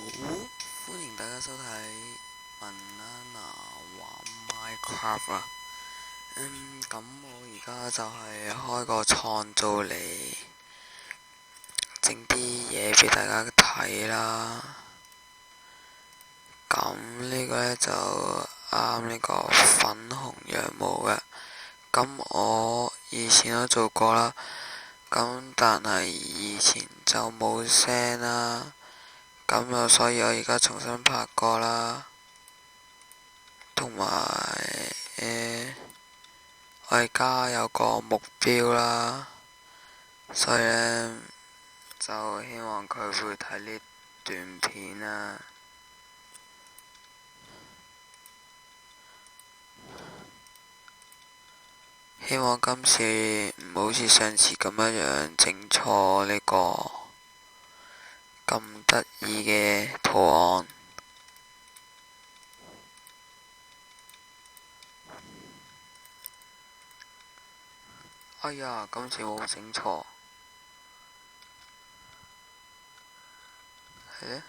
歡迎大家收睇 Banana 玩 Minecraft 啊。咁我而家就係開個創造嚟整啲嘢俾大家睇啦。咁呢個呢，就啱呢個粉紅羊毛嘅。咁我以前都做過啦，咁但係以前就冇聲啦。咁啊，所以我而家重新拍過啦，同埋我而家有個目標啦，所以呢，就希望佢會睇呢段片啦。希望今次唔好似上次咁樣整錯呢個咁得意嘅圖案。哎呀，今次冇整錯，係呢，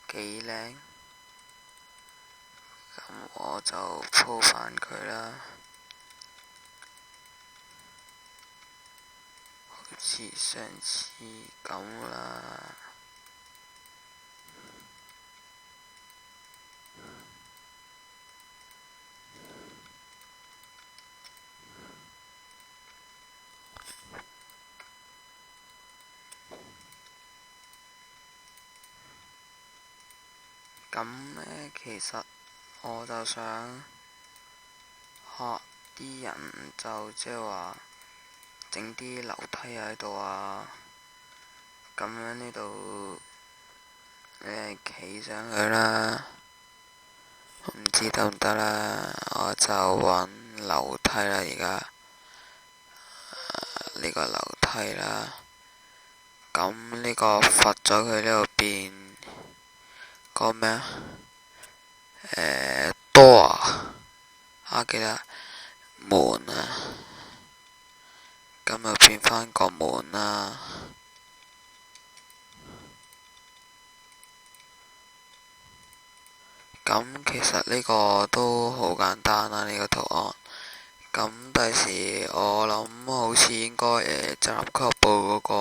幾靚，咁我就鋪返佢啦，好似上次咁啦。咁呢，其實我就想學啲人就即係話整啲樓梯喺度啊，咁樣呢度你係企上去啦，唔知得唔得啦？我就揾樓梯啦，而家呢個樓梯啦，咁呢個罰咗佢呢度變個咩啊？door 啊，記得門啊，咁就變返個門啦。咁其實呢個都好簡單啦，呢個圖案。咁第時我諗好似應該集合俱樂部嗰個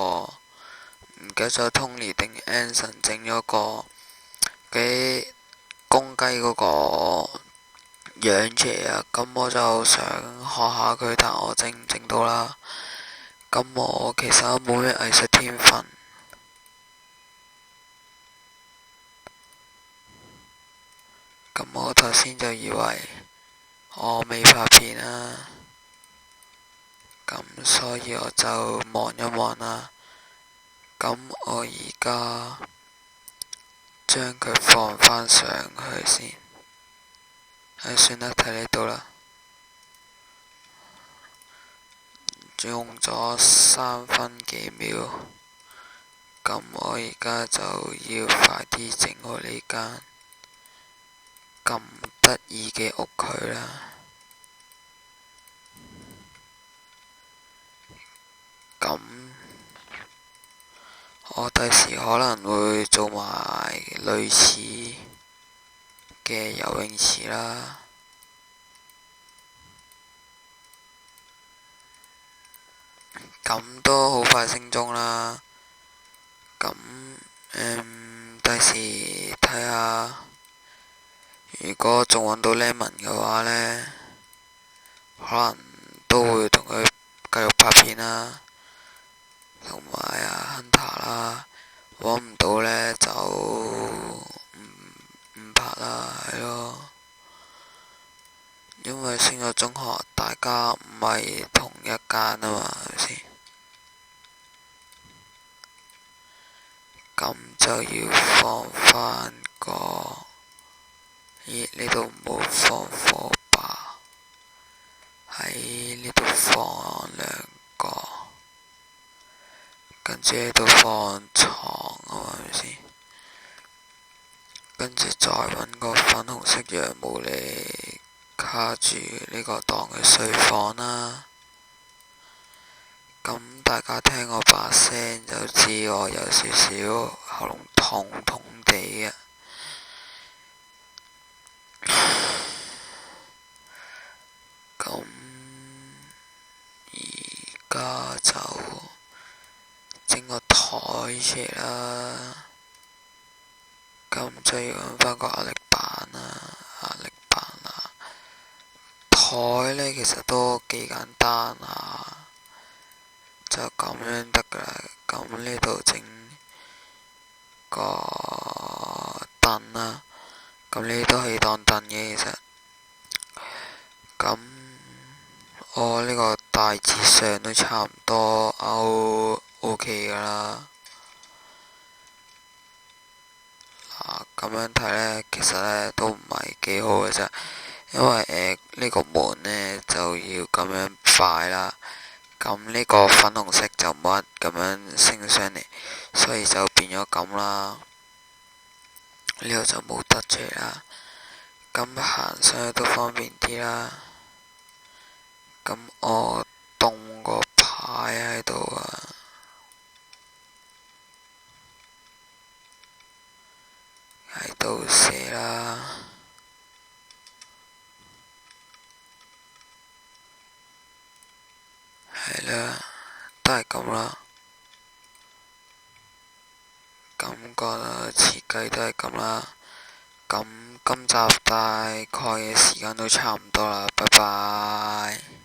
唔記得咗 Tony 定 Anson 整咗個幾公雞嗰個樣出嚟啊，咁我就想學下佢，但我整唔整到啦。咁我其實都冇咩藝術天分。咁我頭先就以為我未拍片啦，咁所以我就望一望啦。咁我而家將佢放返上去先。算啦，睇呢度啦。用咗3分幾秒，咁我而家就要快啲整好呢間咁得意嘅屋佢啦。咁我第時可能會做埋類似嘅游泳池啦。咁都好快升中啦。咁第時睇下，如果仲揾到 Lemon 嘅話呢，可能都會同佢繼續拍片啦，同埋Hunter 啦。揾唔到呢，就唔拍啦，係咯。因為升咗中學，大家唔係同一間啊嘛，係咪先？咁就要放返個，咦？呢度冇放火把，喺呢度放2個，跟住呢度放床啊嘛，係咪先？跟住再揾個粉紅色羊毛嚟卡住呢個當嘅睡房啦。咁大家聽我把聲就知我有少少喉嚨痛痛地嘅。咁而家就整個台出嚟啦，咁就要揾翻個壓力板啦，台呢其實都幾簡單啊，就咁樣得噶啦。咁呢度整個凳啦，咁呢都可以當凳嘅其實。咁我呢個大致上都差唔多OK 噶啦。咁樣睇呢，其實呢都唔係幾好嘅啫，因為呢個門呢就要咁樣擺啦，咁呢個粉紅色就冇得咁樣升上嚟，所以就變咗咁啦。呢個就冇得出嚟啦，咁行上去都方便啲啦。咁我凍個牌喺度啊，喺度寫啦，係啦，都係咁啦。咁個設計都係咁啦。咁今集大概嘅時間都差唔多啦，拜拜。